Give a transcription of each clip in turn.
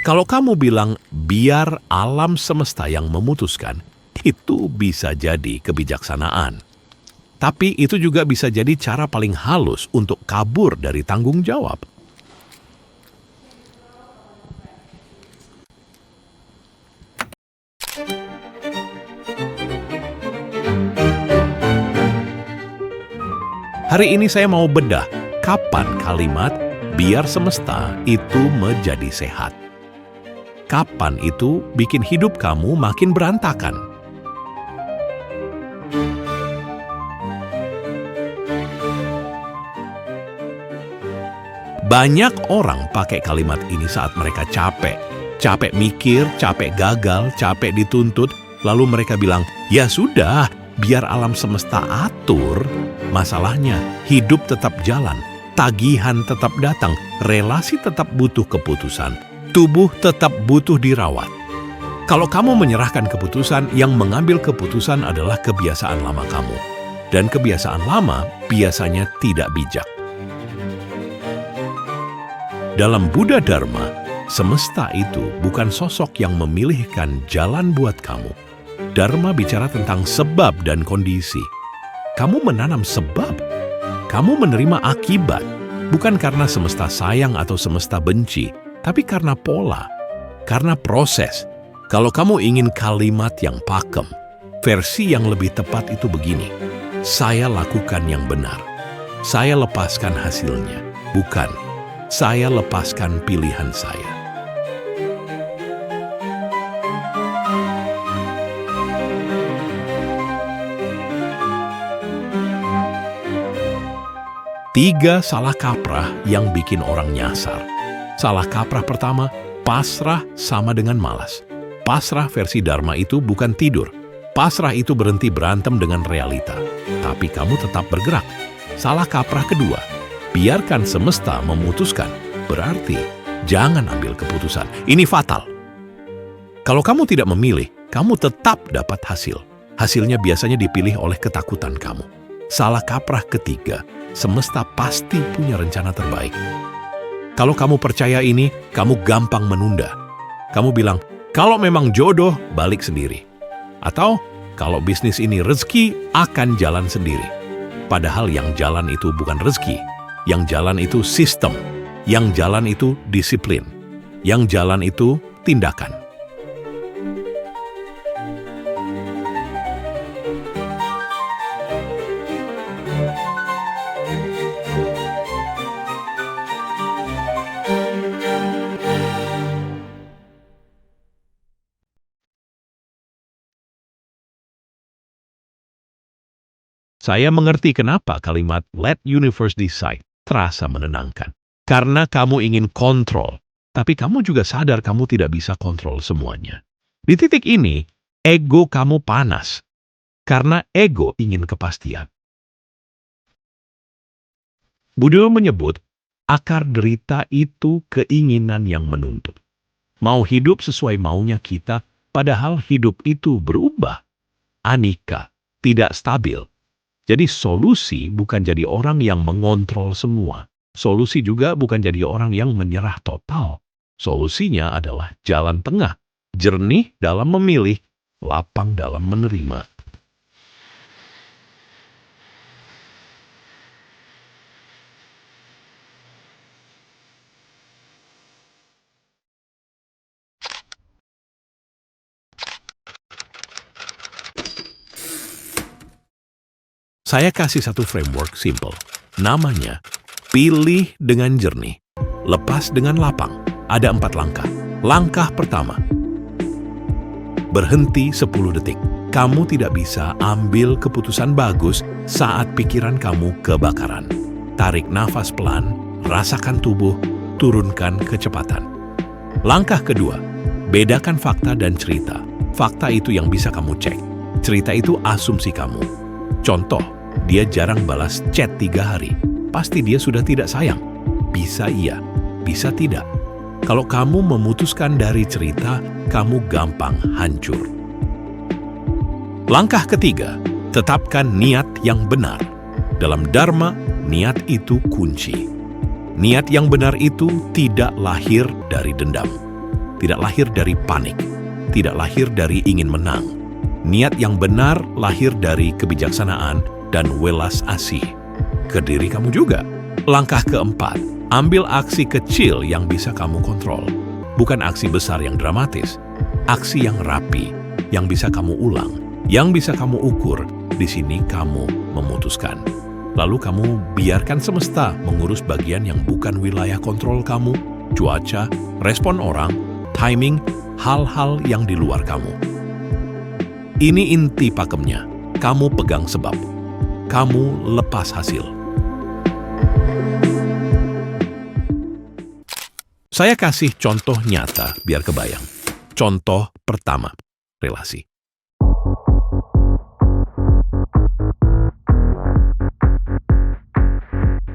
Kalau kamu bilang biar alam semesta yang memutuskan, itu bisa jadi kebijaksanaan. Tapi itu juga bisa jadi cara paling halus untuk kabur dari tanggung jawab. Hari ini saya mau bedah kapan kalimat biar semesta itu menjadi sehat. Kapan itu bikin hidup kamu makin berantakan? Banyak orang pakai kalimat ini saat mereka capek. Capek mikir, capek gagal, capek dituntut, lalu mereka bilang, ya sudah, biar alam semesta atur. Masalahnya, hidup tetap jalan, tagihan tetap datang, relasi tetap butuh keputusan, tubuh tetap butuh dirawat. Kalau kamu menyerahkan keputusan, yang mengambil keputusan adalah kebiasaan lama kamu. Dan kebiasaan lama biasanya tidak bijak. Dalam Buddha Dharma, semesta itu bukan sosok yang memilihkan jalan buat kamu. Dharma bicara tentang sebab dan kondisi. Kamu menanam sebab. Kamu menerima akibat. Bukan karena semesta sayang atau semesta benci, tapi karena pola, karena proses. Kalau kamu ingin kalimat yang pakem, versi yang lebih tepat itu begini. Saya lakukan yang benar. Saya lepaskan hasilnya. Bukan, saya lepaskan pilihan saya. Tiga salah kaprah yang bikin orang nyasar. Salah kaprah pertama, pasrah sama dengan malas. Pasrah versi Dharma itu bukan tidur. Pasrah itu berhenti berantem dengan realita. Tapi kamu tetap bergerak. Salah kaprah kedua, biarkan semesta memutuskan. Berarti jangan ambil keputusan. Ini fatal. Kalau kamu tidak memilih, kamu tetap dapat hasil. Hasilnya biasanya dipilih oleh ketakutan kamu. Salah kaprah ketiga, semesta pasti punya rencana terbaik. Kalau kamu percaya ini, kamu gampang menunda. Kamu bilang, kalau memang jodoh, balik sendiri. Atau, kalau bisnis ini rezeki, akan jalan sendiri. Padahal yang jalan itu bukan rezeki. Yang jalan itu sistem. Yang jalan itu disiplin. Yang jalan itu tindakan. Saya mengerti kenapa kalimat "let universe decide" terasa menenangkan. Karena kamu ingin kontrol, tapi kamu juga sadar kamu tidak bisa kontrol semuanya. Di titik ini, ego kamu panas. Karena ego ingin kepastian. Buddha menyebut, akar derita itu keinginan yang menuntut. Mau hidup sesuai maunya kita, padahal hidup itu berubah. Anika, tidak stabil. Jadi solusi bukan jadi orang yang mengontrol semua. Solusi juga bukan jadi orang yang menyerah total. Solusinya adalah jalan tengah, jernih dalam memilih, lapang dalam menerima. Saya kasih satu framework simple. Namanya, pilih dengan jernih, lepas dengan lapang. Ada 4 langkah. Langkah pertama, berhenti 10 detik. Kamu tidak bisa ambil keputusan bagus saat pikiran kamu kebakaran. Tarik nafas pelan, rasakan tubuh, turunkan kecepatan. Langkah kedua, bedakan fakta dan cerita. Fakta itu yang bisa kamu cek. Cerita itu asumsi kamu. Contoh, dia jarang balas chat 3 hari. Pasti dia sudah tidak sayang. Bisa iya, bisa tidak. Kalau kamu memutuskan dari cerita, kamu gampang hancur. Langkah ketiga, tetapkan niat yang benar. Dalam Dharma, niat itu kunci. Niat yang benar itu tidak lahir dari dendam. tidak lahir dari panik, tidak lahir dari ingin menang. Niat yang benar lahir dari kebijaksanaan dan welas asih ke diri kamu juga. Langkah keempat, ambil aksi kecil yang bisa kamu kontrol. Bukan aksi besar yang dramatis, aksi yang rapi, yang bisa kamu ulang, yang bisa kamu ukur. Di sini kamu memutuskan. Lalu kamu biarkan semesta mengurus bagian yang bukan wilayah kontrol kamu, cuaca, respon orang, timing, hal-hal yang di luar kamu. Ini inti pakemnya. Kamu pegang sebab. Kamu lepas hasil. Saya kasih contoh nyata biar kebayang. Contoh pertama, relasi.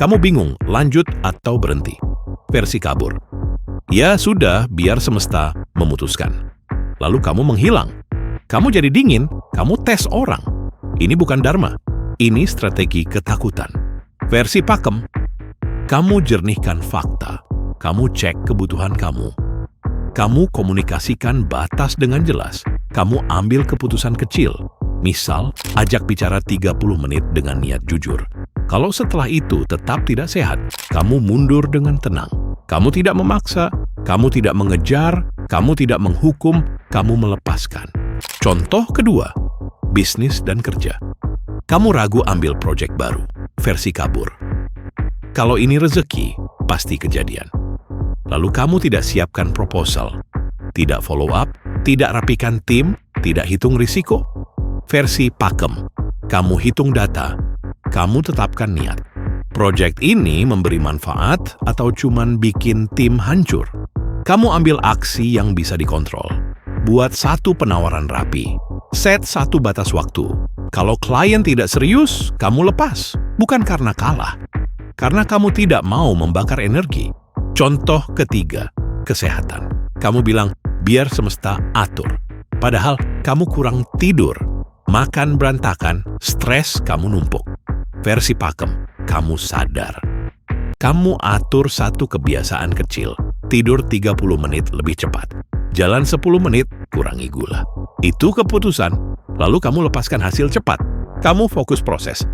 Kamu bingung, lanjut atau berhenti. Versi kabur. Ya sudah, biar semesta memutuskan. Lalu kamu menghilang. Kamu jadi dingin, kamu tes orang. Ini bukan dharma. Ini strategi ketakutan. Versi pakem. Kamu jernihkan fakta. Kamu cek kebutuhan kamu. Kamu komunikasikan batas dengan jelas. Kamu ambil keputusan kecil. Misal, ajak bicara 30 menit dengan niat jujur. Kalau setelah itu tetap tidak sehat, kamu mundur dengan tenang. Kamu tidak memaksa, kamu tidak mengejar, kamu tidak menghukum, kamu melepaskan. Contoh kedua, bisnis dan kerja. Kamu ragu ambil proyek baru, versi kabur. Kalau ini rezeki, pasti kejadian. Lalu kamu tidak siapkan proposal, tidak follow up, tidak rapikan tim, tidak hitung risiko. Versi pakem, kamu hitung data, kamu tetapkan niat. Proyek ini memberi manfaat atau cuman bikin tim hancur? Kamu ambil aksi yang bisa dikontrol. Buat satu penawaran rapi. Set satu batas waktu. Kalau klien tidak serius, kamu lepas. Bukan karena kalah. Karena kamu tidak mau membakar energi. Contoh ketiga, kesehatan. Kamu bilang, biar semesta atur. Padahal kamu kurang tidur. Makan berantakan, stres kamu numpuk. Versi pakem, kamu sadar. Kamu atur satu kebiasaan kecil, tidur 30 menit lebih cepat. Jalan 10 menit, kurangi gula. Itu keputusan, lalu kamu lepaskan hasil cepat. Kamu fokus proses.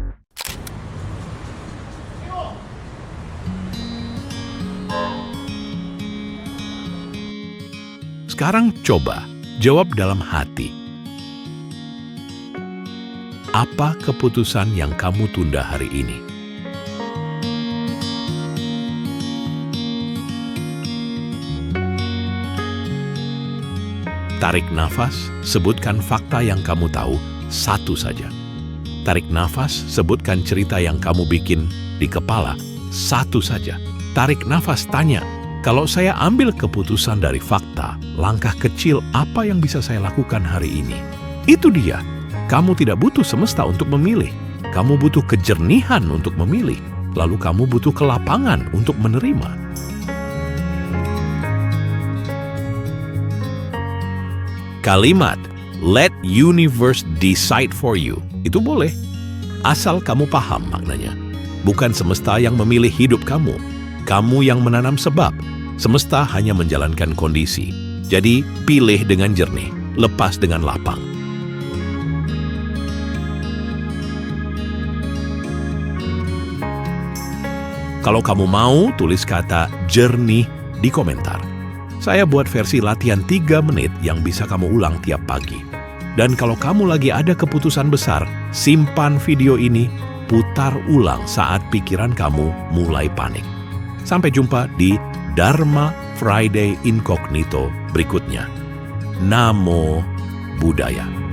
Sekarang coba, jawab dalam hati. Apa keputusan yang kamu tunda hari ini? Tarik nafas, sebutkan fakta yang kamu tahu, satu saja. Tarik nafas, sebutkan cerita yang kamu bikin di kepala, satu saja. Tarik nafas, tanya, kalau saya ambil keputusan dari fakta, langkah kecil apa yang bisa saya lakukan hari ini? Itu dia. Kamu tidak butuh semesta untuk memilih. Kamu butuh kejernihan untuk memilih. Lalu kamu butuh kelapangan untuk menerima. Kalimat, let universe decide for you. Itu boleh. Asal kamu paham maknanya. Bukan semesta yang memilih hidup kamu. Kamu yang menanam sebab. Semesta hanya menjalankan kondisi. Jadi, pilih dengan jernih. Lepas dengan lapang. Kalau kamu mau, tulis kata jernih di komentar. Saya buat versi latihan 3 menit yang bisa kamu ulang tiap pagi. Dan kalau kamu lagi ada keputusan besar, simpan video ini, putar ulang saat pikiran kamu mulai panik. Sampai jumpa di Dharma Friday Incognito berikutnya. Namo Buddhaya.